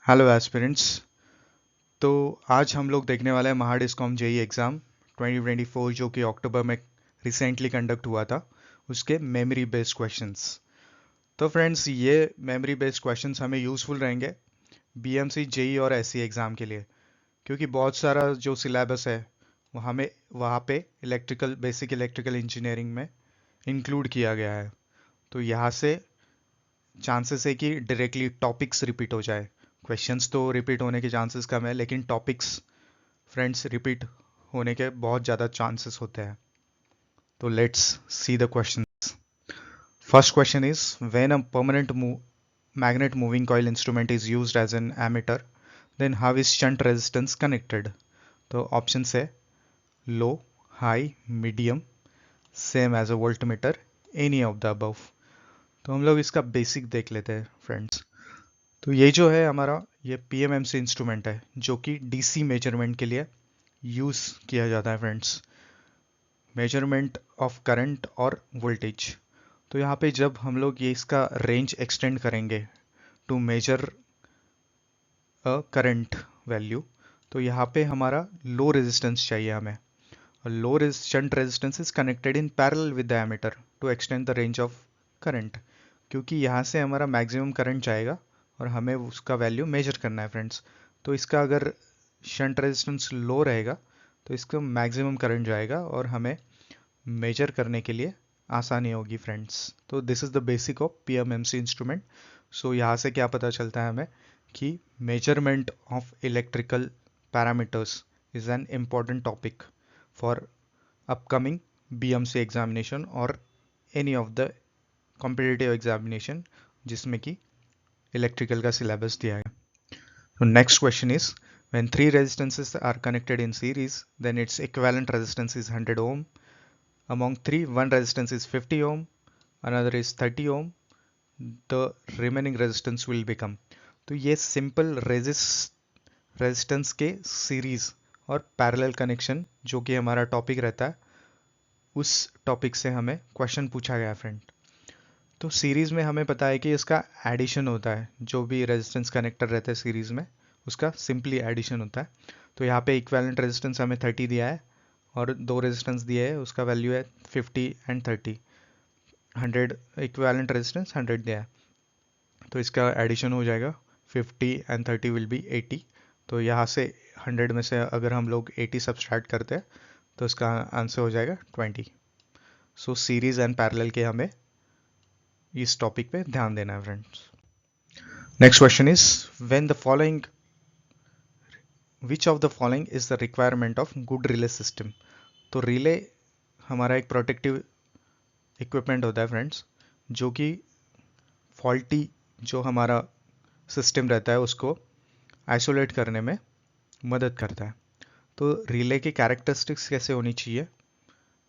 Hello aspirants. तो आज हम लोग देखने वाले हैं महाडिस्कॉम जेई एग्ज़ाम 2024 जो कि अक्टूबर में रिसेंटली कंडक्ट हुआ था, उसके मेमोरी बेस्ड क्वेश्चंस। तो फ्रेंड्स, ये मेमोरी बेस्ड क्वेश्चंस हमें यूज़फुल रहेंगे बीएमसी जेई और एससी एग्ज़ाम के लिए, क्योंकि बहुत सारा जो सिलेबस है वो हमें वहाँ पे बेसिक इलेक्ट्रिकल इंजीनियरिंग में इंक्लूड किया गया है। तो यहाँ से चांसेस है कि डायरेक्टली टॉपिक्स रिपीट हो जाए। क्वेश्चंस तो रिपीट होने के चांसेस कम है, लेकिन टॉपिक्स फ्रेंड्स रिपीट होने के बहुत ज़्यादा चांसेस होते हैं। तो let's see the question. First question is when a permanent magnet moving coil instrument is used as an ammeter, then how is shunt resistance connected? तो ऑप्शन है low, high, medium, same as a voltmeter, any of the above. तो हम लोग इसका basic देख लेते हैं friends. तो ये जो है हमारा ये पीएमएमसी इंस्ट्रूमेंट है जो कि डीसी मेजरमेंट के लिए यूज़ किया जाता है फ्रेंड्स, मेजरमेंट ऑफ करंट और वोल्टेज। तो यहाँ पे जब हम लोग ये इसका रेंज एक्सटेंड करेंगे to measure a current value, तो यहाँ पे हमारा लो रेजिस्टेंस चाहिए हमें। और low shunt resistance is connected in parallel with the ammeter to extend the range of current, क्योंकि यहाँ से हमारा मैक्सिमम करंट जाएगा और हमें उसका वैल्यू मेजर करना है फ्रेंड्स। तो इसका अगर शंट रेजिस्टेंस लो रहेगा तो इसका मैक्सिमम करंट जाएगा और हमें मेजर करने के लिए आसानी होगी फ्रेंड्स। तो this is the basic of PMMC instrument. So यहाँ से क्या पता चलता है हमें कि measurement of electrical parameters is an important topic for upcoming BMC examination और any of the competitive examination जिसमें कि इलेक्ट्रिकल का सिलेबस दिया है। So next question is, when three resistances are connected in series, then its equivalent resistance is 100 ohm. Among three, one resistance is 50 ohm, another is 30 ohm. The remaining resistance will become. तो ये simple resistance के series और parallel connection जो कि हमारा topic रहता है, उस टॉपिक से हमें क्वेश्चन पूछा गया फ्रेंड। तो सीरीज़ में हमें पता है कि इसका एडिशन होता है, जो भी रेजिस्टेंस कनेक्टर रहता है सीरीज़ में उसका सिंपली एडिशन होता है। तो यहाँ पे इक्विवेलेंट रेजिस्टेंस हमें 30 दिया है और दो रेजिस्टेंस दिए है, उसका वैल्यू है 50 एंड 30। 100 इक्विवेलेंट रेजिस्टेंस 100 दिया है, तो इसका एडिशन हो जाएगा 50 एंड 30 विल बी 80। तो यहाँ से 100 में से अगर हम लोग 80 सब्सट्रैक्ट करते हैं तो इसका आंसर हो जाएगा 20। सो सीरीज़ एंड पैरेलल के हमें इस टॉपिक पे ध्यान देना है friends. Next question is when the following which of the following is the requirement of good relay system. तो रिले हमारा एक प्रोटेक्टिव इक्विपमेंट होता है फ्रेंड्स, जो कि फॉल्टी जो हमारा सिस्टम रहता है उसको आइसोलेट करने में मदद करता है। तो रिले की कैरेक्टरिस्टिक्स कैसे होनी चाहिए,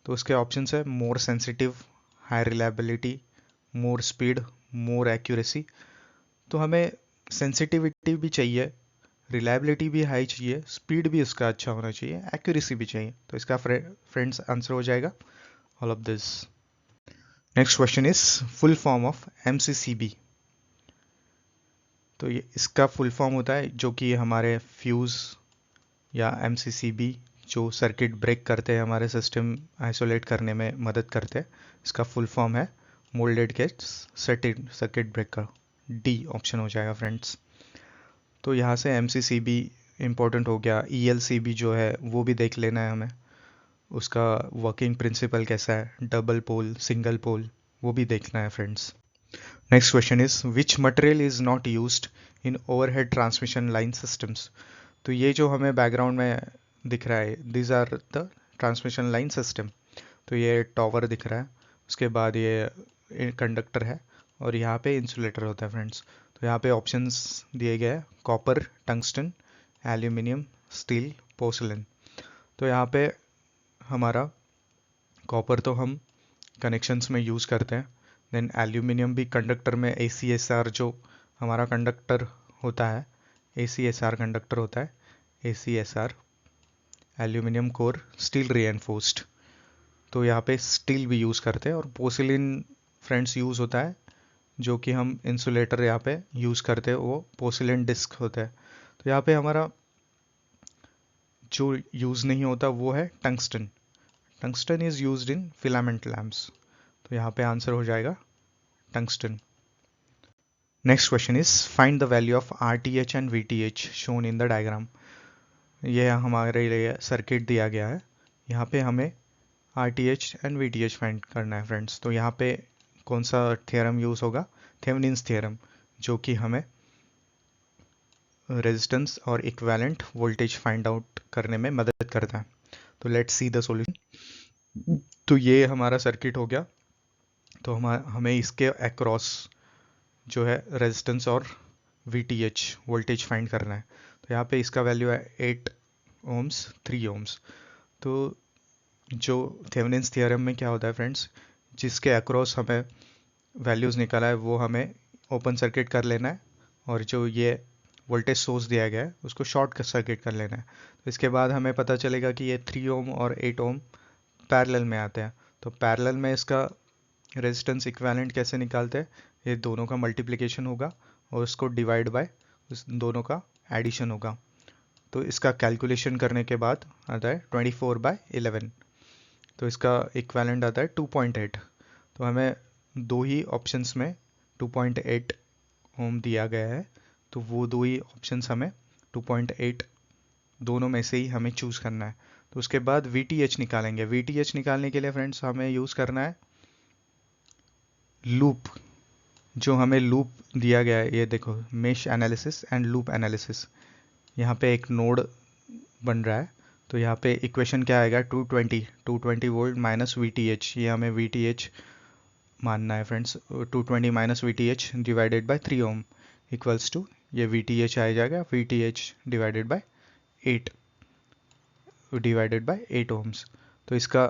तो उसके ऑप्शंस है more sensitive, high reliability, more speed, more accuracy. तो हमें सेंसिटिविटी भी चाहिए, रिलायबिलिटी भी हाई चाहिए, स्पीड भी उसका अच्छा होना चाहिए, एक्यूरेसी भी चाहिए। तो इसका फ्रेंड्स आंसर हो जाएगा all of this. Next question is full form of MCCB. तो ये इसका फुल फॉर्म होता है जो कि हमारे फ्यूज़ या एमसीसीबी जो सर्किट ब्रेक करते हैं, हमारे सिस्टम आइसोलेट करने में मदद करते हैं, इसका फुल फॉर्म है moulded gate circuit breaker. D option हो जाएगा फ्रेंड्स। तो यहाँ से एमसीसीबी इम्पोर्टेंट हो गया, ईएलसीबी जो है वो भी देख लेना है हमें, उसका वर्किंग प्रिंसिपल कैसा है, डबल पोल, सिंगल पोल, वो भी देखना है friends. Next question is which material is not used in overhead transmission line systems. तो ये जो हमें बैकग्राउंड में दिख रहा है, these are the transmission line system. तो ये टावर दिख रहा है, उसके बाद ये कंडक्टर है और यहाँ पे इंसुलेटर होता है फ्रेंड्स। तो यहाँ पे ऑप्शंस दिए गए हैं copper, tungsten, aluminium, steel, porcelain. तो यहाँ पे हमारा कॉपर तो हम कनेक्शंस में यूज़ करते हैं, देन एल्यूमिनियम भी कंडक्टर में ACSR जो हमारा कंडक्टर होता है, ACSR कंडक्टर होता है, ACSR एल्यूमिनियम कोर स्टील रीएनफोर्स्ड। तो यहाँ पे स्टील भी यूज़ करते हैं और पोर्सिलिन फ्रेंड्स यूज़ होता है जो कि हम इंसुलेटर यहाँ पे यूज़ करते हैं वो पोर्सिलेन डिस्क होता है। तो यहाँ पे हमारा जो यूज़ नहीं होता वो है tungsten. Tungsten is used in filament lamps. तो यहाँ पे आंसर हो जाएगा tungsten. Next question is find the value of RTH and VTH shown in the diagram. ये हमारे लिए सर्किट दिया गया है, यहाँ पे हमें RTH एंड VTH फाइंड करना है फ्रेंड्स। तो यहाँ पे कौन सा थ्योरम यूज़ होगा? थेवेनिन्स थ्योरम, जो कि हमें रेजिस्टेंस और इक्विवेलेंट वोल्टेज फाइंड आउट करने में मदद करता है। तो लेट्स सी द सॉल्यूशन। तो ये हमारा सर्किट हो गया। तो हमें इसके अक्रॉस जो है रेजिस्टेंस और VTH वोल्टेज फाइंड करना है। तो यहाँ पे इसका वैल्यू है 8 ओम्स 3 ओम्स। तो जो थेवेनिन्स थ्योरम में क्या होता है फ्रेंड्स, जिसके अक्रॉस हमें वैल्यूज़ निकाला है वो हमें ओपन सर्किट कर लेना है, और जो ये वोल्टेज सोर्स दिया गया है उसको शॉर्ट सर्किट कर लेना है। तो इसके बाद हमें पता चलेगा कि ये 3 ओम और 8 ओम पैरेलल में आते हैं। तो पैरेलल में इसका रेजिस्टेंस इक्विवेलेंट कैसे निकालते हैं? ये दोनों का मल्टीप्लिकेशन होगा और उसको डिवाइड बाय उस दोनों का एडिशन होगा। तो इसका कैलकुलेशन करने के बाद आता है 24/11। तो इसका इक्विवेलेंट आता है 2.8। तो हमें दो ही ऑप्शंस में 2.8 ओम दिया गया है, तो वो दो ही ऑप्शंस हमें 2.8 दोनों में से ही हमें चूज़ करना है। तो उसके बाद VTH निकालेंगे। VTH निकालने के लिए फ्रेंड्स हमें यूज़ करना है लूप। जो हमें लूप दिया गया है, ये देखो, mesh analysis and loop analysis. यहाँ पे एक नोड बन रहा है। तो यहाँ पे इक्वेशन क्या आएगा? 220 वोल्ट माइनस VTH। ये हमें VTH मानना है friends. 220 minus VTH divided by 3 ohm equals to, ये VTH आ जाएगा VTH डिवाइडेड बाय 8 ओम्स। तो इसका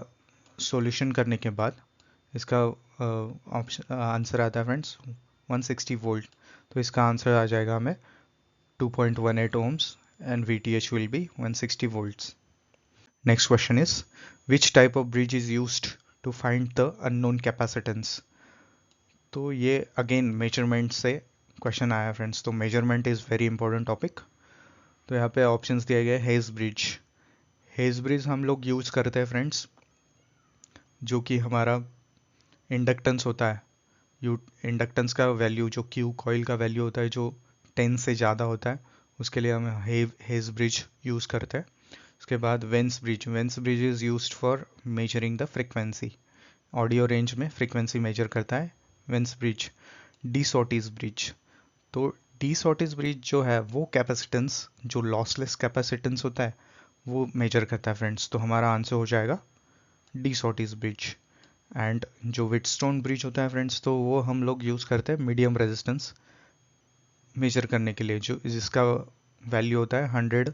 सॉल्यूशन करने के बाद इसका ऑप्शन आंसर आता है फ्रेंड्स 160 वोल्ट। तो इसका आंसर आ जाएगा हमें 2.18 ohms and VTH will be 160 volts. Next question is, which type of bridge is used to find the unknown capacitance? तो ये अगेन मेजरमेंट से क्वेश्चन आया फ्रेंड्स। तो measurement is very important topic. तो यहाँ पे ऑप्शंस दिए गए हेज ब्रिज। हेज ब्रिज हम लोग यूज़ करते हैं फ्रेंड्स, जो कि हमारा इंडक्टेंस होता है। इंडक्टेंस का वैल्यू, जो क्यू कॉइल का वैल्यू होता है, जो 10 से ज़्यादा होता है, उसके लिए हम हेज ब्रिज यूज़ करते हैं। उसके बाद Wien's bridge is used for measuring the frequency. Audio range में फ्रिक्वेंसी मेजर करता है Wien's bridge. De Sauty's bridge, तो डी सॉटीज ब्रिज जो है वो कैपेसिटेंस, जो लॉसलेस कैपेसिटेंस होता है वो मेजर करता है फ्रेंड्स। तो हमारा आंसर हो जाएगा डी सॉटीज ब्रिज। एंड जो विटस्टोन ब्रिज होता है फ्रेंड्स, तो वो हम लोग यूज़ करते हैं मीडियम रेजिस्टेंस मेजर करने के लिए, जो जिसका वैल्यू होता है 100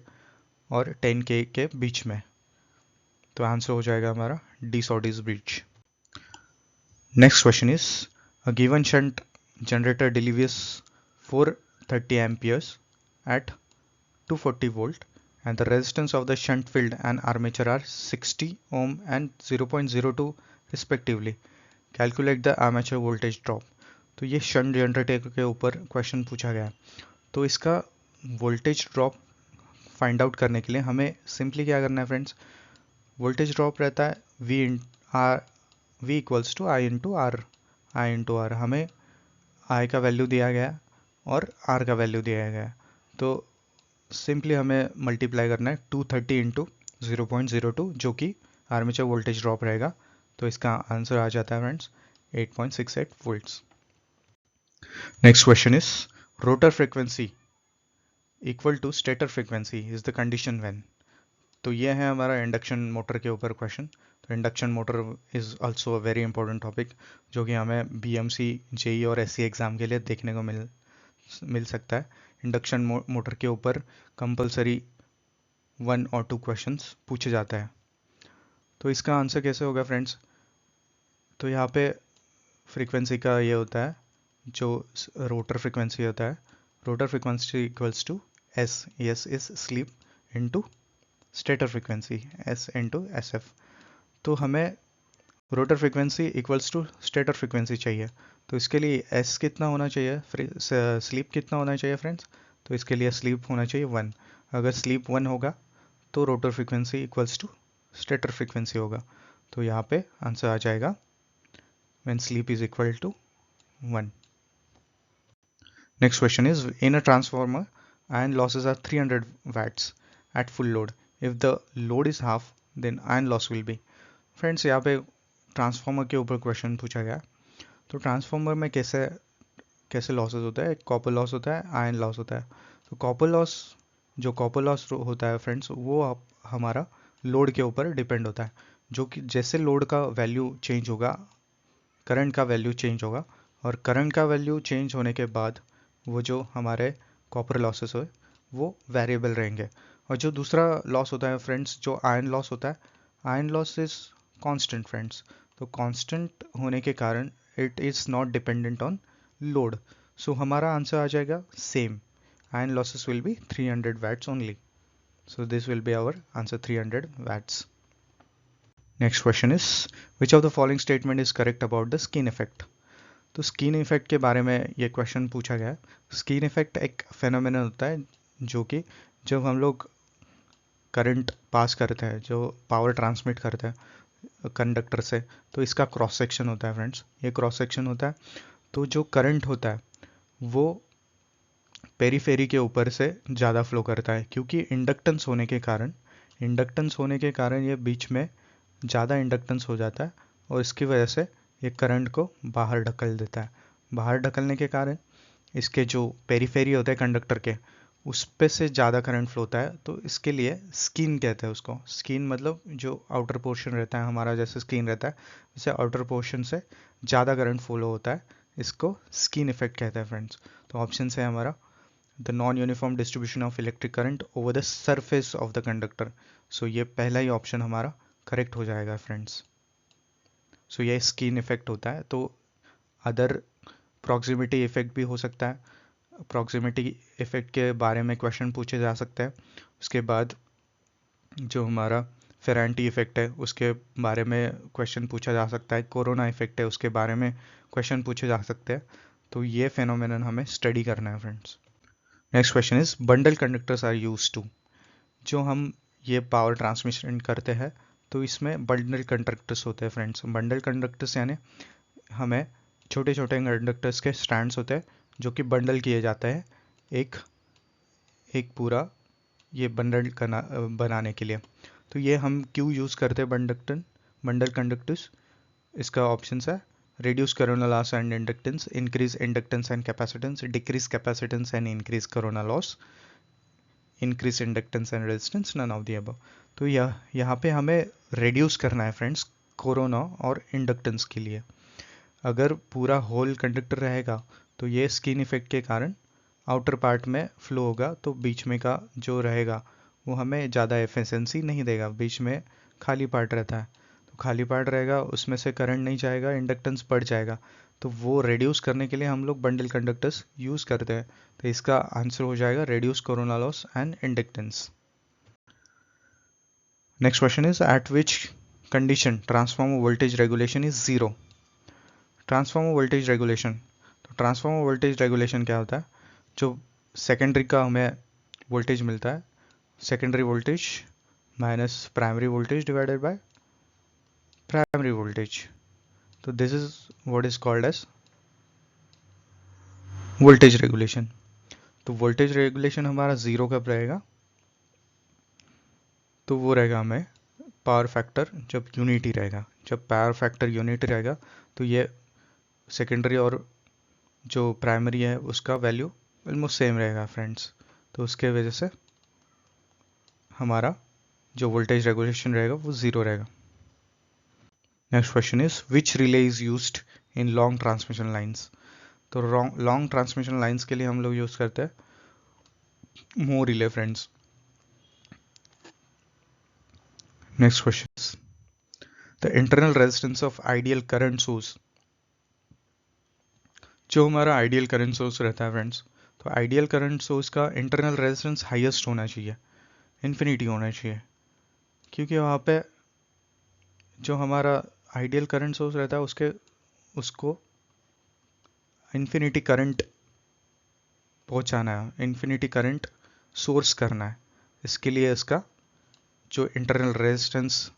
और 10K के बीच में। तो आंसर हो जाएगा हमारा De Sauty's bridge. Next question is, a given shunt generator delivers 430 amperes at 240 volt and the resistance of the shunt field and armature are 60 ohm and 0.02 respectively. Calculate the armature voltage drop. तो ये shunt generator के ऊपर question पूछा गया है। तो इसका voltage drop find out करने के लिए हमें सिंपली क्या करना है फ्रेंड्स, वोल्टेज ड्रॉप रहता है V equals to I into R. हमें I का वैल्यू दिया गया और R का वैल्यू दिया गया। तो सिंपली हमें मल्टीप्लाई करना है 230 इंटू 0.02, जो कि आर्मेचर वोल्टेज ड्रॉप रहेगा। तो इसका आंसर आ जाता है friends 8.68 volts. Next question is, rotor frequency equal to stator frequency is the condition when. तो ये है हमारा इंडक्शन मोटर के ऊपर क्वेश्चन। तो induction motor is also a very important topic, जो कि हमें BMC, JEE और SC एग्ज़ाम के लिए देखने को मिल सकता है। इंडक्शन मोटर के ऊपर कंपलसरी 1 और 2 क्वेश्चंस पूछे जाते हैं। तो इसका आंसर कैसे होगा फ्रेंड्स, तो यहाँ पे फ्रीक्वेंसी का ये होता है, जो रोटर फ्रीक्वेंसी होता है, rotor frequency equals to S is slip into stator frequency S into SF। तो हमें rotor frequency equals to stator frequency चाहिए, तो इसके लिए एस कितना होना चाहिए, स्लीप कितना होना चाहिए फ्रेंड्स, तो इसके लिए स्लीप होना चाहिए 1। अगर स्लीप 1 होगा तो rotor frequency equals to stator frequency होगा, तो यहाँ पे आंसर आ जाएगा when sleep is equal to 1. Next question is, in a transformer iron losses are 300 watts at full load. If the load is half, then iron loss will be. Friends यहाँ पे transformer के ऊपर question पूछा गया, तो transformer में कैसे कैसे लॉसेस होता है, कॉपर लॉस होता है, आयरन लॉस होता है। तो कॉपर लॉस, जो कॉपर लॉस होता है फ्रेंड्स, वो हमारा लोड के ऊपर डिपेंड होता है, जो कि जैसे लोड का वैल्यू चेंज होगा, करंट का वैल्यू चेंज होगा, और करंट का वैल्यू चेंज होने के बाद वो जो हमारे कॉपर लॉसेस हो वो वेरिएबल रहेंगे। और जो दूसरा लॉस होता है फ्रेंड्स, जो आयरन लॉस होता है, iron loss is constant friends, तो कांस्टेंट होने के कारण it is not dependent on load, so हमारा आंसर आ जाएगा same, iron losses will be 300 watts only, so this will be our answer, 300 watts. Next question is, which of the following statement is correct about the skin effect? तो skin effect के बारे में ये question पूछा गया है। Skin effect एक phenomenon होता है जो कि जब हम लोग करंट पास करते हैं, जो पावर ट्रांसमिट करते हैं कंडक्टर से, तो इसका क्रॉस सेक्शन होता है फ्रेंड्स, ये क्रॉस सेक्शन होता है। तो जो करंट होता है वो पेरीफेरी के ऊपर से ज़्यादा फ्लो करता है, क्योंकि इंडक्टेंस होने के कारण ये बीच में ज़्यादा इंडक्टेंस हो जाता है, और इसकी वजह से ये करंट को बाहर ढकेल देता है। बाहर ढकलने के कारण इसके जो पेरीफेरी होते हैं कंडक्टर के, उस पे से ज़्यादा करंट फ्लो होता है, तो इसके लिए स्किन कहते हैं उसको। स्किन मतलब जो आउटर पोर्शन रहता है हमारा, जैसे स्किन रहता है वैसे आउटर पोर्शन से ज़्यादा करंट फ्लो होता है, इसको स्किन इफेक्ट कहते हैं फ्रेंड्स। तो ऑप्शन है हमारा the non uniform distribution of electric current over the surface of the conductor. So ये पहला ही ऑप्शन हमारा करेक्ट हो जाएगा फ्रेंड्स। सो ये स्किन इफेक्ट होता है। तो अदर प्रॉक्सिमिटी इफेक्ट भी हो सकता है, प्रॉक्सिमिटी इफेक्ट के बारे में क्वेश्चन पूछे जा सकते हैं। उसके बाद जो हमारा फेरेंटी इफेक्ट है उसके बारे में क्वेश्चन पूछा जा सकता है, कोरोना इफेक्ट है उसके बारे में क्वेश्चन पूछे जा सकते हैं। तो ये फेनोमेनन हमें स्टडी करना है friends. Next question is, bundle conductors are used to. जो हम ये पावर ट्रांसमिशन करते हैं तो इसमें बंडल कंडक्टर्स होते हैं फ्रेंड्स। बंडल कंडक्टर्स यानी हमें छोटे छोटे कंडक्टर्स के स्ट्रैंड्स होते हैं जो कि बंडल किए जाते हैं एक एक पूरा ये बंडल बनाने के लिए। तो ये हम क्यों यूज़ करते हैं बंडल कंडक्टर्स? इसका ऑप्शन है reduce corona loss and inductance, increase inductance and capacitance, decrease capacitance and increase corona loss, increase inductance and resistance, none of the above। तो यहाँ पे हमें reduce करना है फ्रेंड्स कोरोना और इंडक्टेंस के लिए। अगर पूरा होल कंडक्टर रहेगा तो ये स्किन इफेक्ट के कारण आउटर पार्ट में फ्लो होगा, तो बीच में का जो रहेगा वो हमें ज़्यादा एफिशिएंसी नहीं देगा, बीच में खाली पार्ट रहता है, तो खाली पार्ट रहेगा उसमें से करंट नहीं जाएगा, इंडक्टेंस बढ़ जाएगा। तो वो रिड्यूस करने के लिए हम लोग बंडल कंडक्टर्स यूज़ करते हैं। तो इसका आंसर हो जाएगा reduce corona loss and inductance. Next question is, eight which condition transformer voltage regulation is zero. Transformer voltage regulation, तो ट्रांसफार्मर वोल्टेज रेगुलेशन क्या होता है? जो सेकेंडरी का हमें वोल्टेज मिलता है, secondary voltage minus primary voltage divided by primary voltage, तो this is what is called as voltage regulation. तो वोल्टेज रेगुलेशन हमारा जीरो कब रहेगा? तो वो रहेगा हमें पावर फैक्टर जब यूनिटी रहेगा। जब पावर फैक्टर यूनिटी रहेगा तो ये सेकेंडरी और जो प्राइमरी है उसका वैल्यू ऑलमोस्ट सेम रहेगा फ्रेंड्स, तो उसके वजह से हमारा जो वोल्टेज रेगुलेशन रहेगा वो ज़ीरो रहेगा। Next question is, which relay is used in long transmission lines. तो लॉन्ग ट्रांसमिशन लाइंस के लिए हम लोग यूज़ करते हैं मो relay friends. Next question is, the internal resistance of ideal current source. जो हमारा आइडियल करंट सोर्स रहता है फ्रेंड्स, तो आइडियल करंट सोर्स का इंटरनल रेजिस्टेंस हाईएस्ट होना चाहिए, इन्फिनिटी होना चाहिए, क्योंकि वहाँ पे जो हमारा आइडियल करंट सोर्स रहता है उसको इन्फिनिटी करंट पहुंचाना है, इन्फिनिटी करंट सोर्स करना है। इसके लिए इसका जो इंटरनल रेजिस्टेंस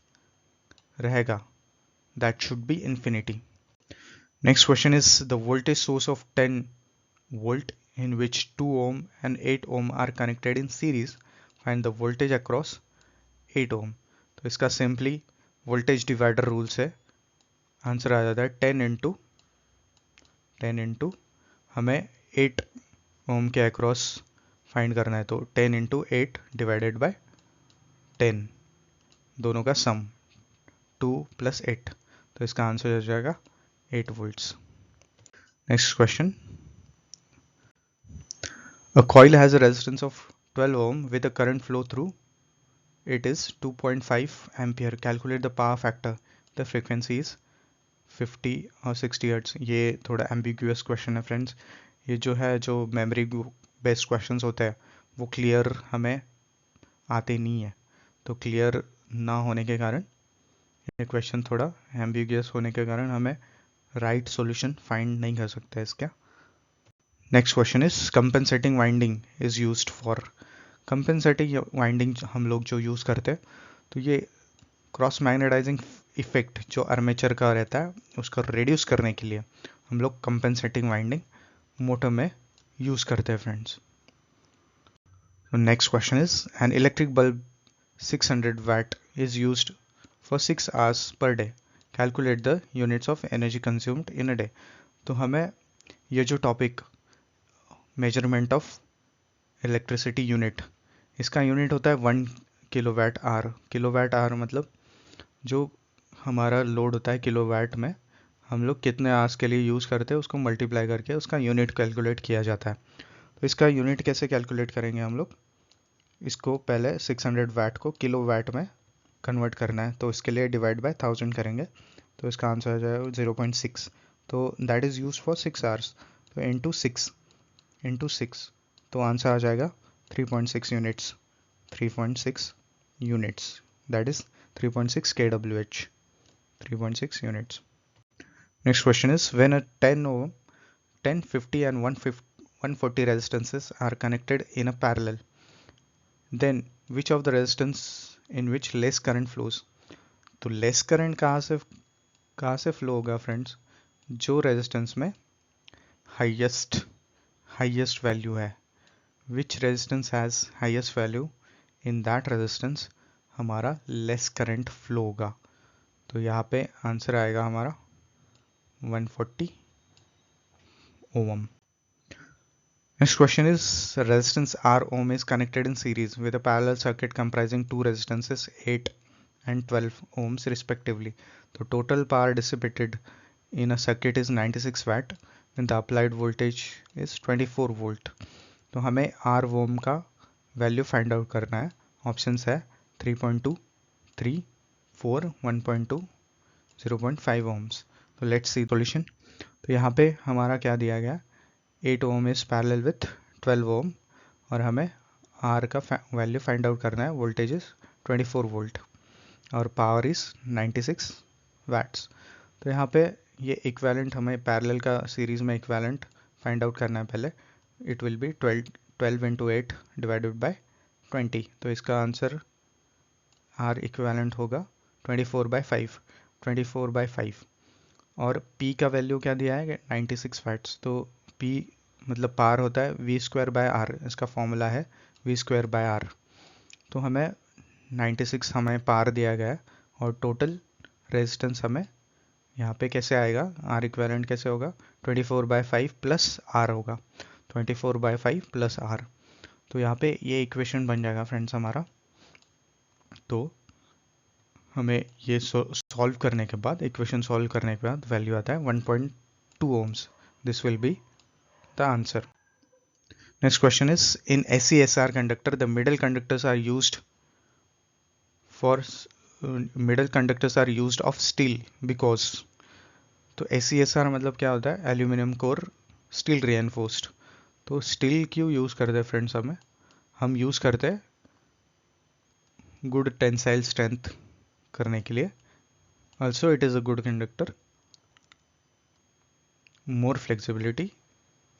रहेगा that should be infinity. Next question is the voltage source of 10 volt in which 2 ohm and 8 ohm are connected in series, find the voltage across 8 ohm। तो इसका simply voltage divider rule से answer आ जाता है 10 into हमें 8 ओम के across find करना है, तो 10 इंटू 8 डिवाइडेड बाय 10, दोनों का सम 2 + 8, तो इसका आंसर हो जाएगा 8 volts. Next question, a coil has a resistance of 12 ohm with a current flow through it is 2.5 ampere, calculate the power factor, the frequency is 50 और 60 हर्ट्ज। ये थोड़ा एम्बिग्यूअस क्वेश्चन है फ्रेंड्स। ये जो है जो मेमोरी बेस्ड क्वेश्चंस होते हैं वो क्लियर हमें आते नहीं है, तो क्लियर ना होने के कारण ये क्वेश्चन थोड़ा एम्बिग्यूअस होने के कारण हमें राइट सॉल्यूशन फाइंड नहीं कर सकते इसका। Next question is compensating winding is used for. Compensating winding हम लोग जो यूज़ करते हैं, तो ये क्रॉस मैग्नेटाइजिंग इफेक्ट जो आर्मेचर का रहता है उसको रिड्यूस करने के लिए हम लोग कंपनसेटिंग वाइंडिंग मोटर में यूज़ करते हैं friends. Next question is an electric bulb 600 watt is used for 6 hours per day, calculate the units of energy consumed in a day। तो हमें ये जो topic measurement of electricity unit, इसका unit होता है 1 किलोवाट आवर। किलोवाट आवर मतलब जो हमारा लोड होता है किलोवाट में, हम लोग कितने आवर्स के लिए यूज़ करते हैं उसको मल्टीप्लाई करके उसका यूनिट कैलकुलेट किया जाता है। तो इसका यूनिट कैसे कैलकुलेट करेंगे हम लोग, इसको पहले 600 वाट को किलोवाट में कन्वर्ट करना है, तो इसके लिए डिवाइड बाय 1000 करेंगे, तो इसका आंसर आ जाएगा 0.6, तो that is use for 6 hours, तो इंटू सिक्स तो आंसर आ जाएगा 3.6 units, 3.6 units, that is 3.6 kWh, 3.6 units। Next question is when a 10 ohm, 10, 50 and 140 resistances are connected in a parallel, then which of the resistance in which less current flows। तो less current कहाँ से flow होगा friends, जो resistance में highest value है। Which resistance has highest value, in that resistance हमारा less current flow होगा, तो यहाँ पे आंसर आएगा हमारा 140 ohm। Next question is resistance R ohm is connected in series with a parallel circuit comprising two resistances 8 and 12 ohms respectively. So total power dissipated in a circuit is 96 watt and the applied voltage is 24 volt। तो हमें R ohm का value find out करना है। Options है 3.2, 3, 4, 1.2, 0.5 ohms। तो let's see solution. तो यहाँ पे हमारा क्या दिया गया, 8 ohm is parallel with 12 ohm और हमें R का वैल्यू फाइंड आउट करना है। वोल्टेज इज 24 वोल्ट और पावर इज 96 वाट्स। तो यहाँ पे ये इक्वेलेंट हमें पैरेलल का सीरीज में इक्वेलेंट फाइंड आउट करना है पहले। It will be 12 into 8 divided by 20, तो इसका आंसर R इक्वेलेंट होगा 24/5 और P का वैल्यू क्या दिया है 96 वाट्स। तो P मतलब पावर होता है V²/R, इसका फॉर्मूला है V²/R। तो हमें 96 हमें पावर दिया गया है और टोटल रेजिस्टेंस हमें यहाँ पे कैसे आएगा, R इक्वेलेंट कैसे होगा 24/5 प्लस R होगा, 24/5 प्लस R। तो यहाँ पे ये इक्वेशन बन जाएगा फ्रेंड्स हमारा। तो हमें ये सॉल्व करने के बाद, इक्वेशन सॉल्व करने के बाद वैल्यू आता है 1.2 ohms। This will B the answer। Next question is in SCSR conductor the middle conductors are used of steel because। तो SCSR मतलब क्या होता है, एल्यूमिनियम कोर स्टील रीएनफोर्स्ड। तो स्टील क्यों यूज़ करते हैं फ्रेंड्स, हम यूज़ करते हैं गुड टेंसाइल स्ट्रेंथ करने के लिए Also it is a good conductor, more flexibility,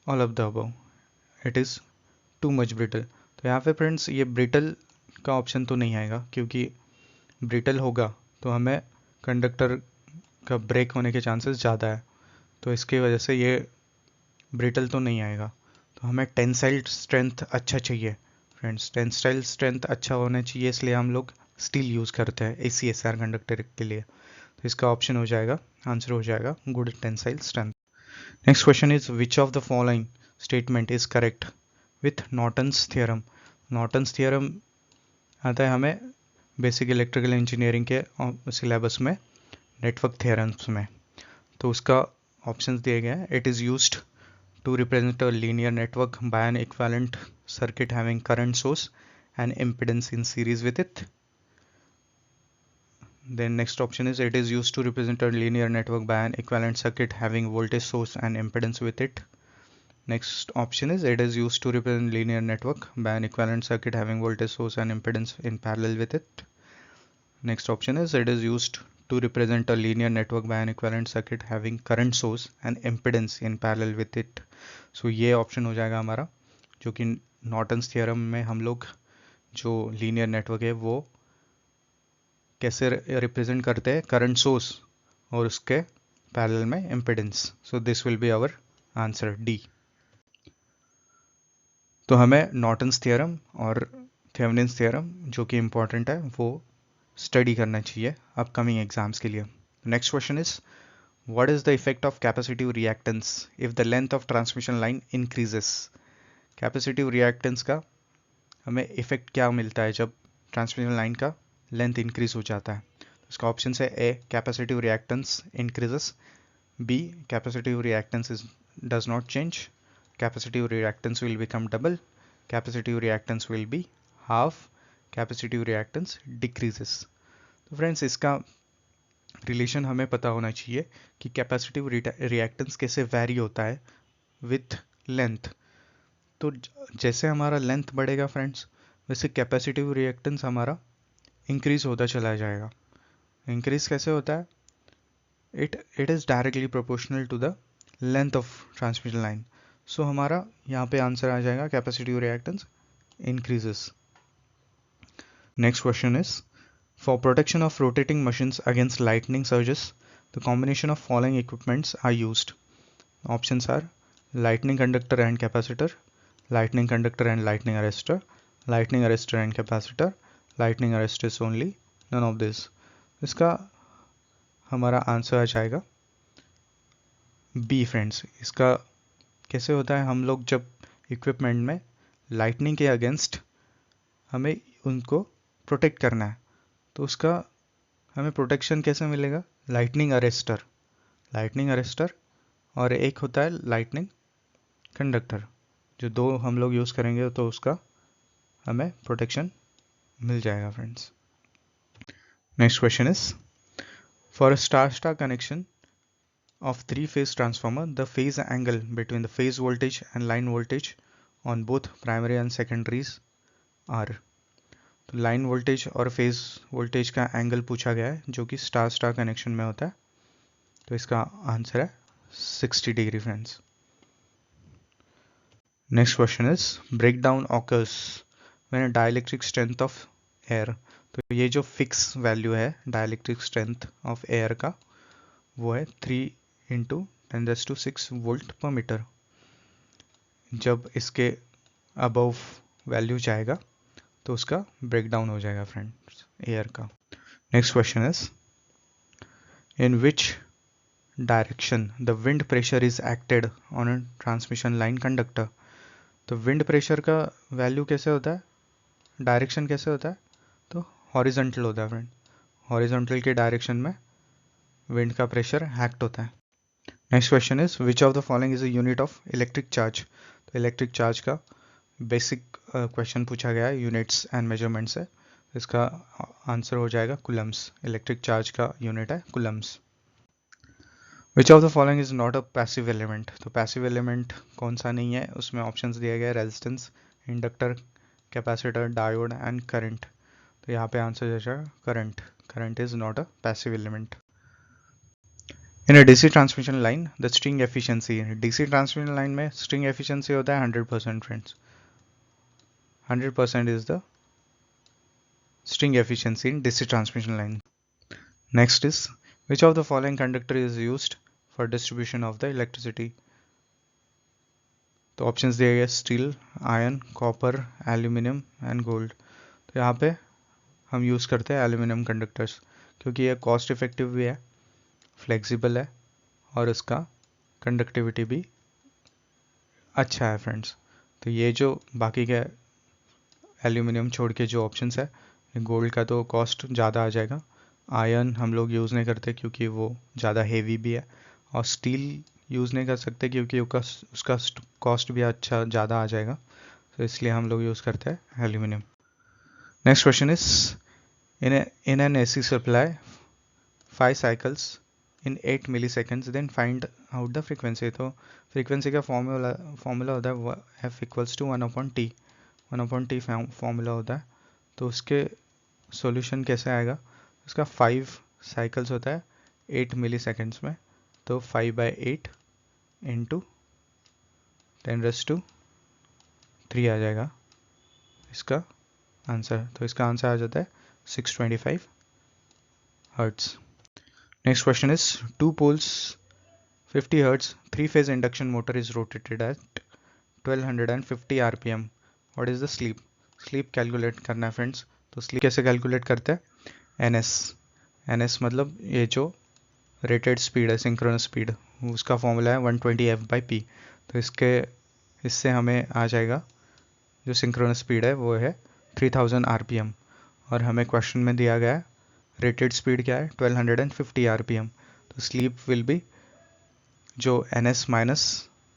all of the above. It is too much brittle. तो यहाँ पे फ्रेंड्स ये ब्रिटल का ऑप्शन तो नहीं आएगा, क्योंकि ब्रिटल होगा तो हमें कंडक्टर का ब्रेक होने के चांसेस ज़्यादा है, तो इसकी वजह से ये ब्रिटल तो नहीं आएगा। तो हमें टेंसाइल स्ट्रेंथ अच्छा चाहिए फ्रेंड्स, टेंसाइल स्ट्रेंथ अच्छा होना चाहिए, इसलिए हम लोग स्टील यूज़ करते हैं ACSR कंडक्टर के लिए। तो इसका ऑप्शन हो जाएगा, आंसर हो जाएगा good tensile strength. Next question is which of the following statement is correct with Norton's theorem. Norton's theorem आता है हमें बेसिक इलेक्ट्रिकल इंजीनियरिंग के सिलेबस में, नेटवर्क थियरम्स में। तो उसका ऑप्शंस दिए गए हैं। It is used to represent a linear network by an equivalent circuit having current source and impedance in series with it. Then next option is it is used to represent a linear network by an equivalent circuit having voltage source and impedance with it. Next option is it is used to represent linear network by an equivalent circuit having voltage source and impedance in parallel with it. Next option is it is used to represent a linear network by an equivalent circuit having current source and impedance in parallel with it. So ये option हो जाएगा हमारा, जो कि Norton's theorem में हम लोग जो लीनियर नेटवर्क है वो कैसे रिप्रेजेंट करते हैं, करंट सोर्स और उसके पैरेलल में impedance. So this will be our answer D. तो हमें नॉर्टन्स थियरम और थेवेनिन्स थियरम जो कि इम्पोर्टेंट है वो स्टडी करना चाहिए अपकमिंग एग्जाम्स के लिए। Next question is what is the effect of capacitive reactance if the length of transmission line increases. Capacitive reactance का हमें इफेक्ट क्या मिलता है जब ट्रांसमिशन लाइन का लेंथ इंक्रीज हो जाता है। इसका ऑप्शन है A capacitive reactance increases, B capacitive reactance is does not change, capacitive reactance will become double, capacitive reactance will be half, capacitive reactance decreases. तो फ्रेंड्स इसका रिलेशन हमें पता होना चाहिए कि कैपेसिटिव रिएक्टेंस कैसे वैरी होता है विथ लेंथ। तो जैसे हमारा लेंथ बढ़ेगा फ्रेंड्स, वैसे कैपेसिटिव रिएक्टेंस हमारा इंक्रीज होता चला जाएगा। इंक्रीज कैसे होता है, it is directly proportional to the length of transmission line. So हमारा यहाँ पे आंसर आ जाएगा capacitive reactance increases. Next question is for protection of rotating machines against lightning surges, the combination of following equipments are used. Options are lightning conductor and capacitor, lightning conductor and lightning arrestor, lightning arrestor and capacitor, lightning arresters only, none of this. इसका हमारा answer आ जाएगा be friends. इसका कैसे होता है, हम लोग जब इक्विपमेंट में लाइटनिंग के अगेंस्ट हमें उनको प्रोटेक्ट करना है, तो उसका हमें प्रोटेक्शन कैसे मिलेगा, लाइटनिंग अरेस्टर और एक होता है लाइटनिंग कंडक्टर, जो दो हम लोग यूज़ करेंगे तो उसका हमें प्रोटेक्शन मिल जाएगा friends. Next question is for a star star connection of 3-phase transformer the phase angle between the phase voltage and line voltage on both primary and secondaries are. तो लाइन वोल्टेज और phase voltage का angle पूछा गया है जो कि star star connection में होता है। तो इसका आंसर है 60 degree friends. Next question is break down occurs when dielectric strength of air. तो ये जो फिक्स वैल्यू है डाइलेक्ट्रिक स्ट्रेंथ ऑफ एयर का वो है 3 × 10⁶ वोल्ट पर मीटर। जब इसके अबव वैल्यू जाएगा तो उसका ब्रेकडाउन हो जाएगा फ्रेंड्स एयर का। Next question is in which direction the wind pressure is acted on a transmission line conductor. तो विंड प्रेशर का वैल्यू कैसे होता है, डायरेक्शन कैसे होता है, तो हॉरिजॉन्टल होता है फ्रेंड। हॉरिजॉन्टल के डायरेक्शन में विंड का प्रेशर एक्ट होता है। Next question is which of the following is a unit of electric charge. तो इलेक्ट्रिक चार्ज का बेसिक क्वेश्चन पूछा गया है यूनिट्स एंड मेजरमेंट से। इसका आंसर हो जाएगा कुलम्स। इलेक्ट्रिक चार्ज का यूनिट है coulombs. Which of the following is not a passive element. तो पैसिव एलिमेंट कौन सा नहीं है, उसमें ऑप्शंस दिए गए resistance, inductor, capacitor, diode and current. तो यहाँ पे आंसर हो जाएगा current. Current is not a passive element. In a DC transmission line the string efficiency, DC transmission line में स्ट्रिंग एफिशिएंसी होता है 100% friends, 100% is the string efficiency in DC transmission line. Next is, which of the following conductor is used for distribution of the electricity? तो options दिए गए steel, iron, copper, aluminium and gold. तो यहाँ पे हम use करते हैं aluminium conductors, क्योंकि ये कॉस्ट इफेक्टिव भी है, फ्लेक्सिबल है और इसका कंडक्टिविटी भी अच्छा है फ्रेंड्स। तो ये जो बाकी के एल्यूमिनियम छोड़ के जो ऑप्शंस है, गोल्ड का तो कॉस्ट ज़्यादा आ जाएगा, आयरन हम लोग यूज़ नहीं करते क्योंकि वो ज़्यादा हेवी भी है, और स्टील यूज़ नहीं कर सकते क्योंकि उसका कॉस्ट भी अच्छा ज़्यादा आ जाएगा, तो इसलिए हम लोग यूज़ करते हैं aluminium. Next question is, in an AC supply 5 cycles in 8 milliseconds then find out the frequency. तो फ्रीक्वेंसी का फॉर्मूला होता है F equals to 1/t, 1/t formula होता है। तो उसके सॉल्यूशन कैसे आएगा, इसका 5 साइकिल्स होता है 8 मिली सेकेंड्स में, तो 5/8 इंटू 10⁻³ आ जाएगा इसका आंसर। तो इसका आंसर आ जाता है 625 hertz. Next question is, 2 poles 50 hertz 3-phase induction motor is rotated at 1250 rpm, what is the slip. Slip calculate करना है फ्रेंड्स। तो स्लीप कैसे कैलकुलेट करते हैं, एनएस मतलब ये जो रेटेड स्पीड है, सिंक्रोनस स्पीड, उसका फॉर्मूला है 120f/p। तो इससे हमें आ जाएगा जो सिंक्रोनस स्पीड है वो है 3000 rpm, और हमें क्वेश्चन में दिया गया है रेटेड स्पीड क्या है 1250 rpm। तो स्लीप विल बी जो ns माइनस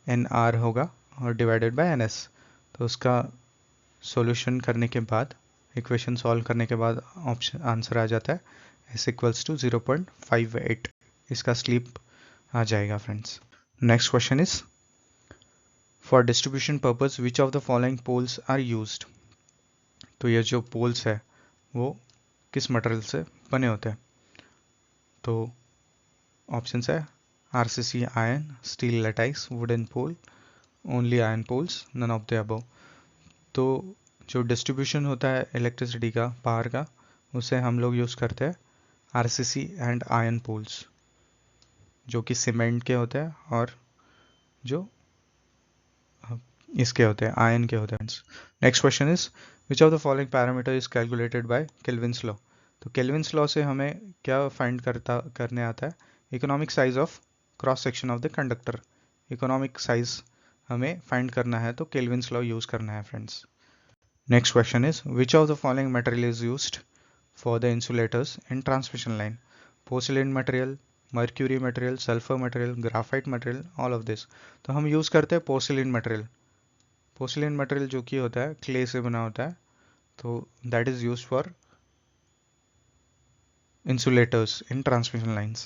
एन आर होगा और डिवाइडेड बाय ns। तो उसका सॉल्यूशन करने के बाद, इक्वेशन सॉल्व करने के बाद ऑप्शन आंसर आ जाता है s इक्वल्स टू 0.58, इसका स्लीप आ जाएगा friends. Next question is, for distribution purpose which of the following poles are used. तो ये जो पोल्स है वो किस मटेरियल से बने होते हैं। तो ऑप्शंस है RCC iron, steel lattice, wooden pole, only iron poles, none of the above. तो जो डिस्ट्रीब्यूशन होता है इलेक्ट्रिसिटी का, पावर का, उसे हम लोग यूज़ करते हैं आरसीसी एंड आयरन पोल्स, जो कि सीमेंट के होते हैं और जो इसके होते हैं आयरन के होते हैं। Next question is, which of the following parameter is calculated by Kelvin's law. तो केल्विन्स लॉ से हमें क्या फाइंड करने आता है, economic size of cross section of the conductor. Economic size हमें फाइंड करना है तो केल्विन्स लॉ यूज करना है friends. Next question is, which of the following material is used for the insulators in transmission line. Porcelain material, mercury material, sulphur material, graphite material, all of this. तो हम use करते हैं porcelain material. Porcelain material जो कि होता है clay से बना होता है, तो that is used for insulators in transmission lines.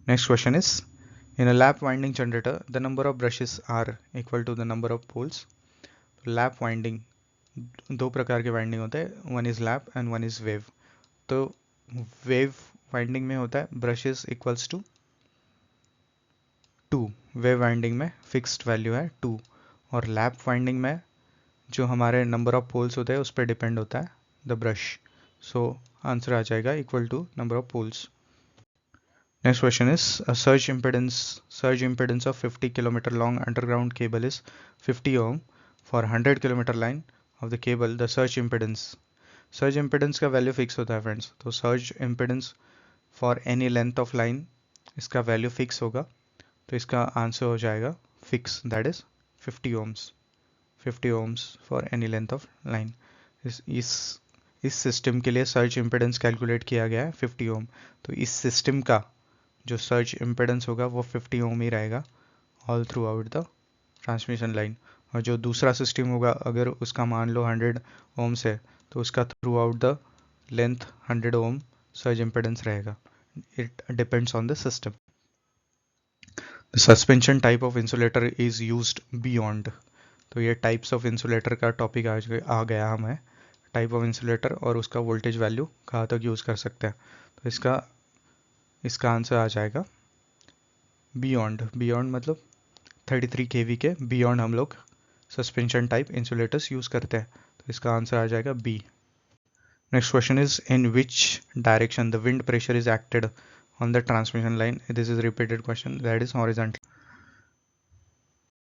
Next question is, in a lap winding generator, the number of brushes are equal to the number of poles. Lap winding, दो प्रकार के वाइंडिंग होते हैं, one is lap and one is wave. तो wave winding में होता है brushes equals to 2, wave winding में फिक्स्ड वैल्यू है 2, और लैप वाइंडिंग में जो हमारे नंबर ऑफ पोल्स होते हैं उस पर डिपेंड होता है द ब्रश। सो आंसर आ जाएगा equal to number of poles. Next question is, a surge impedance of 50 km long underground cable is 50 ohm. For 100 km line of the cable, the surge impedance का value fix होता है friends. तो surge impedance for any length of line, इसका value fix होगा, तो इसका answer हो जाएगा fix, that is 50 ohms, 50 ohms for any length of line। इस सिस्टम के लिए सर्ज इम्पेडेंस कैलकुलेट किया गया है 50 ओम। तो इस सिस्टम का जो सर्ज इम्पेडेंस होगा वो 50 ओम ही रहेगा all through out the transmission line, और जो दूसरा सिस्टम होगा अगर उसका मान लो 100 ओम्स है तो उसका throughout the length 100 ohm surge impedance रहेगा। It depends on the system. The suspension type of insulator is used beyond. तो ये टाइप्स ऑफ इंसुलेटर का टॉपिक आ गया हमें, टाइप ऑफ इंसुलेटर और उसका वोल्टेज वैल्यू कहाँ तक यूज़ कर सकते हैं। तो इसका आंसर आ जाएगा बियॉन्ड, बियॉन्ड मतलब 33 kV के बियॉन्ड हम लोग सस्पेंशन टाइप इंसुलेटर्स यूज़ करते हैं, तो इसका आंसर आ जाएगा B. Next question is in which direction the wind pressure is acted on the transmission line. This is a repeated question, that is horizontal.